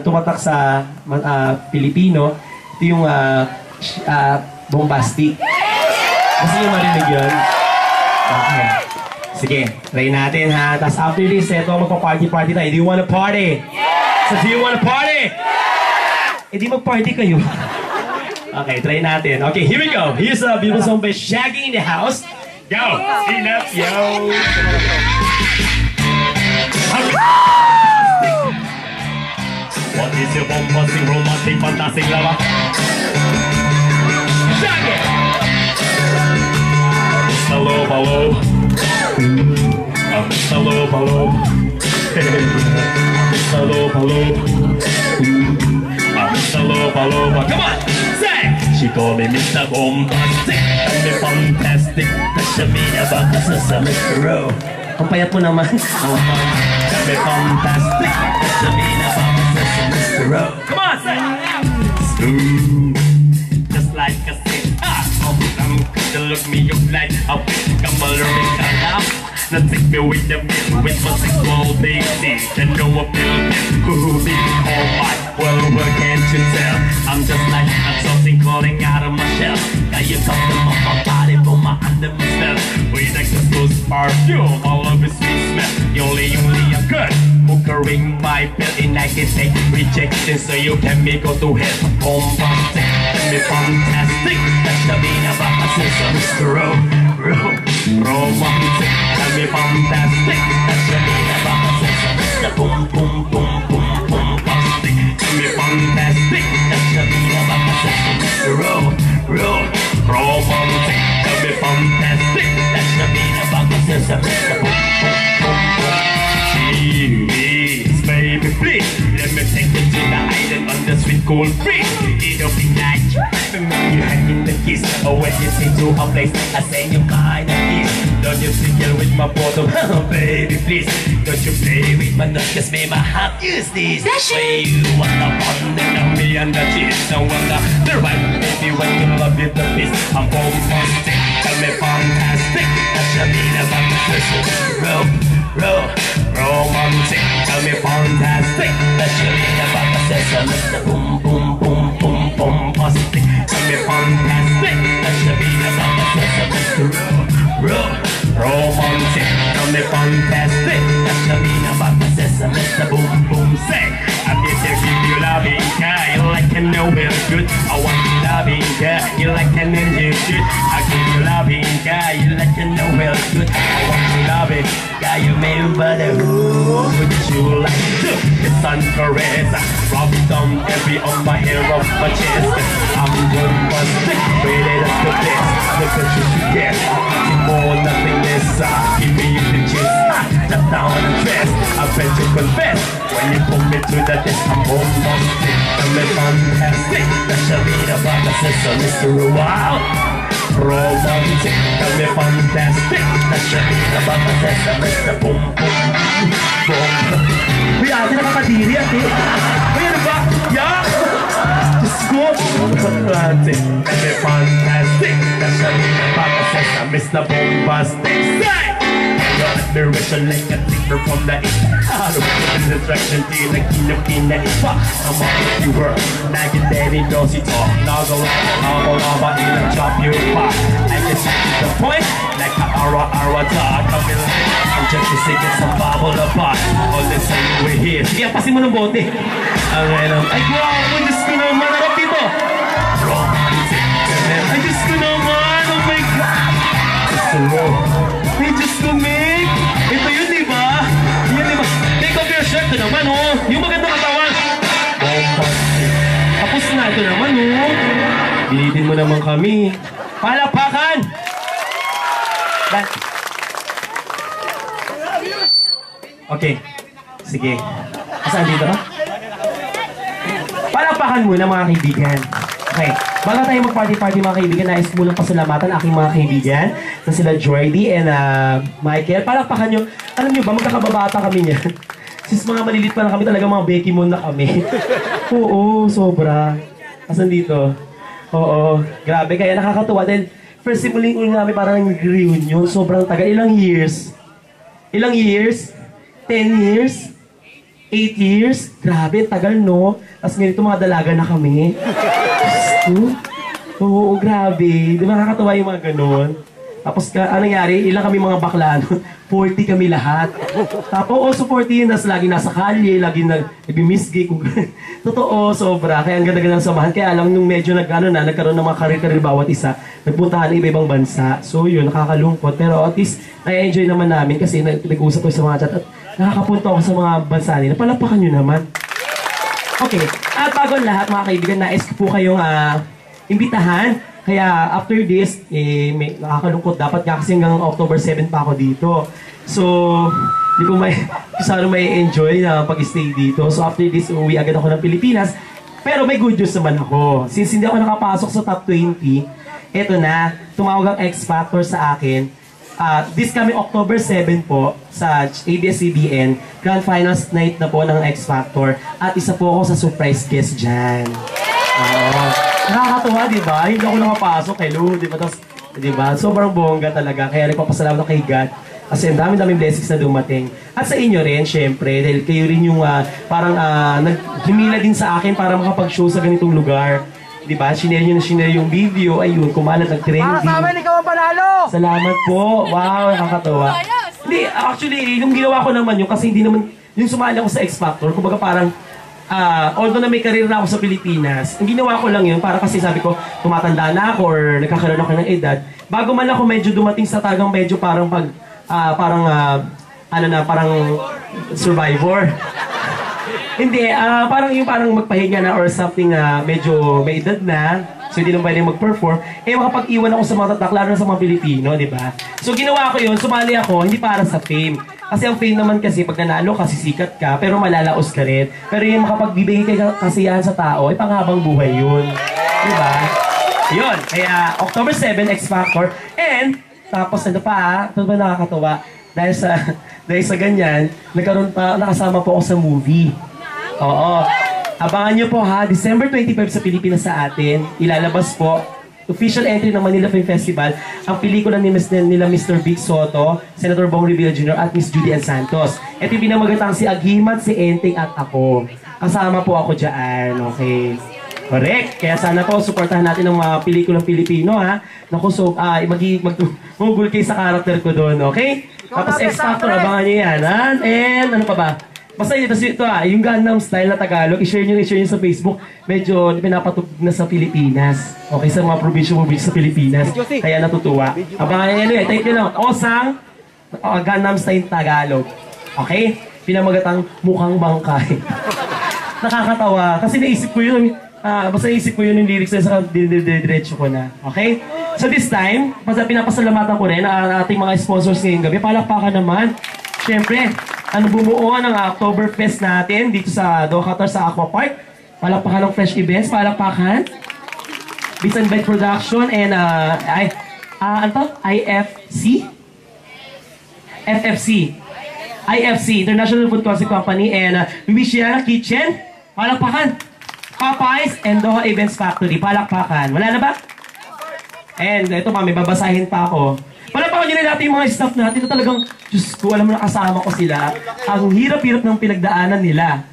tumatak sa Pilipino. Ito yung bombastic. Gusto nyo marinig yun? Okay. Sige, try natin ha. Tapos after this, ito magpa-party-party tayo. Do you wanna party? So, do you wanna party? Eh, di mag-party kayo. Okay, try natin. Okay, here we go. Here's a beautiful song by Shaggy in the house. Go! Enough, yo! What is your bombastic, romantic, fantastic lover? Shaggy! Hello, hello. Hello, hello. Hello, hello. Hello, hello. Come on, say! She called me Mr. Bombastic. Call me fantastic. Nasya me about the system, Mr. Rowe. Ang payat mo naman. Call me fantastic. Nasya me about the system, Mr. Rowe. Come on, say! Smooth, just like a stick. To look me up like a big camaraderie kind of. Now take me with the bill with my single baby. And know a bill who be all my well, can't you tell? I'm just like I'm something crawling out of my shell. Got you something on my body for my under my smell. We like the first perfume, all of the sweet smell. You only a good hookering my pill and I can take rejection so you can me go to hell. Bombastic, tell me fantastic. That's the mean about my sister, Mr. Romantic, tell me fantastic. That's the mean about my sister, Mr. Boom, boom, boom, boom, bombastic. Tell me fantastic. That's the mean about my sister, Mr. Romantic, tell me fantastic. That's the mean about my sister, Mr. Boom, boom, boom, boom. Jeez, baby, please let me take you to the island on the sweet cold breeze. It'll be like you hand in the kiss. Or when you sing to a place, I say you kind of kiss. Don't you single with my bottom, baby, please. Don't you play with my nuts, cause me my heart use this. Way you want the fun and me and the cheese. I wanna the right baby when you love you the piece. I'm bombastic, tell me fantastic. That's the mean about the person. Romantic, tell me fantastic. That's the mean about the person. Mr. Boom, boom, boom, boom, bombastic. Tell me fantastic. That's the mean about the person. Mr. Romantic, tell me fantastic. That's the mean about the person. Mr. Boom, boom, say. I'm here to give you loving care. You like to know it's good. I want you loving care. You like to know it's good. I give you loving care. You like to know it's good. I want you loving care. You remember the who would you like to? The sun caress. Rub down every on my hair of my chest. I'm bombastic. Ready to the best. Look at you get. Nothing more, nothing less. Give me the gist. Just down and dress. I bet you confess. When you put me to the test, I'm bombastic. I'm fantastic. That's the mean about the sister, Mr. Wow. Romantic, tell me fantastic. That's the mean about the sister, Mr. Boom Boom Boom. Uy, ate nakakadiri ate. Uy, ano ba? Yak! Diyos ko! Romantic, tell me fantastic. That's the mean about the sister, Mr. Bombastic. Say! Your admiration like a ticker from the east. Out of the distraction, feel like in the east. I'm on you were like a daddy, don't you talk. Noggle, but in a chop you pop. I can see the point, like a aura talk. I'm just to say get some bubble apart. All the same we're here. Sige, pasin mo ng bote. Ay, wow, Diyos ko naman, harap dito. Romantic. Ay, Diyos ko naman, oh my God. Ay, Diyos ko, Meg. Ito yun, di ba? Yan, di ba? Take off your shirt. Ito naman, oh. Yung maganda katawan. Tapos na, ito naman, oh. Bilitin mo naman kami. Palapakan! Okay. Sige. Saan dito? Palapakan muna, mga kaibigan. Okay. Bago tayo mag-party-party, mga kaibigan, nais mo lang pasalamatan aking mga kaibigan na sila Jordy and Michael. Palakpakan nyo. Alam nyo ba, magkakababata kami niyan. Since mga malilit pa lang kami, talaga mga Becky Moon na kami. Oo, sobra. Asan dito? Oo, grabe. Kaya nakakatuwa. Dahil first simuling ulit namin parang nag-reunion. Sobrang tagal. Ilang years? Ilang years? 10 years? 8 years? Grabe, tagal no? Tapos ganito mga dalaga na kami. Oo, grabe. Di ba nakakatawa yung mga ganon? Tapos anong nangyari? Ilang kami mga bakla no? 40 kami lahat. Tapos also 40 yun, lagi nasa kalye, lagi nag-misgay. Totoo, sobra. Kaya ang ganda-ganda ng samahan. Kaya alam nung medyo nagkaroon ng mga karir-karir bawat isa, nagpuntahan ng iba-ibang bansa. So yun, nakakalungkot. Pero at least, nai-enjoy naman namin kasi nag-usap ko sa mga chat at nakakapunta ako sa mga bansa nila. Palapakan nyo naman. Okay. At bago ang lahat, mga kaibigan, nais ko po kayong imbitahan. Kaya after this, nakakalungkot. Dapat nga kasi hanggang October 7 pa ako dito. So, hindi ko sana may enjoy na pag-stay dito. So after this, uuwi agad ako ng Pilipinas. Pero may good news naman ako. Since hindi ako nakapasok sa top 20, eto na, tumawag ang X Factor sa akin. This coming October 7 po sa ABS-CBN, Grand Finals Night na po ng X Factor. At isa po ako sa surprise guest dyan. Nakakatuwa, di ba? Hindi ako nakapasok. Hello, di ba? Tapos, di ba? Sobrang bongga talaga. Kaya nagpapasalamat ako kay God. Kasi ang dami-daming blessings na dumating. At sa inyo rin, syempre, dahil kayo rin yung parang naghimila din sa akin para makapag-show sa ganitong lugar. Di ba? Sinare yung video. Ayun, kumalat ng trending. Sa amin, ikaw ang panalo! Salamat po. Wow, nakakatawa. Hindi, actually, yung ginawa ko naman yun kasi hindi naman, yung sumali ako sa X Factor, kumbaga parang, although na may career na ako sa Pilipinas, ang ginawa ko lang yun para kasi sabi ko, tumatanda na ako or nagkakaroon ako ng edad. Bago man ako medyo dumating sa tagang medyo parang parang survivor. Hindi, parang magpahinga na or something na medyo may edad na. So hindi naman pwedeng mag-perform. Makapag-iwan ako sa mga tatak, lalo na sa mga Pilipino, di ba? So ginawa ko yun, sumali ako, hindi para sa fame. Kasi ang fame naman kasi, pag nanalo ka, sisikat ka, pero malalaos ka rin. Pero yung makapagbibigay ka kasiyahan sa tao, ay panghabang buhay yun. Di ba? Yun. Kaya, October 7, X Factor. And, tapos ano pa, ito ba nakakatawa? Dahil sa ganyan, nakasama po ako sa movie. Oo. Abangan nyo po ha, December 25 sa Pilipinas sa atin, ilalabas po, official entry ng Manila Film Festival, ang pelikula nila Mr. Vic Soto, Senator Bong Revilla Jr. at Miss Judy Ann Santos. Ito yung pinamagatang si Aghimat, si Enteng at ako. Kasama po ako dyan, okay? Correct. Kaya sana po, supportahan natin ang mga pelikulang Pilipino, ha? Naku, so, magugul kayo sa karakter ko doon, okay? Tapos X Factor, abangan nyo yan, ha? And, ano pa ba? Basta ito yung Gangnam Style na Tagalog, i-share nyo sa Facebook. Medyo pinapatug na sa Pilipinas. Okay, sa mga provincial sa Pilipinas. Kaya natutuwa. Abangan nyo type nyo lang, Osang Gangnam Style Tagalog. Okay? Pinamagatang mukhang bangkay. Nakakatawa. Kasi naisip ko yun. Basta naisip ko yun yung lyrics na sa diretso ko na. Okay? So this time, pinapasalamatan ko rin ang ating mga sponsors ngayong gabi. Palakpakan naman. Siyempre, bumuo ng Oktoberfest natin dito sa Doha, Qatar sa Aqua Park. Palakpakan ng Fresh Events, palakpakan. Beats and Bite Production and IFC? IFC, International Food Concept Company and Louisiana Kitchen. Palakpakan. Popeyes and Doha Events Factory. Palakpakan. Wala na ba? And ito pa, may babasahin pa ako. Palakpakan nyo rin natin yung mga staff natin na talagang, Diyos ko, alam mo na kasama ko sila. Ang hirap-hirap ng pinagdaanan nila.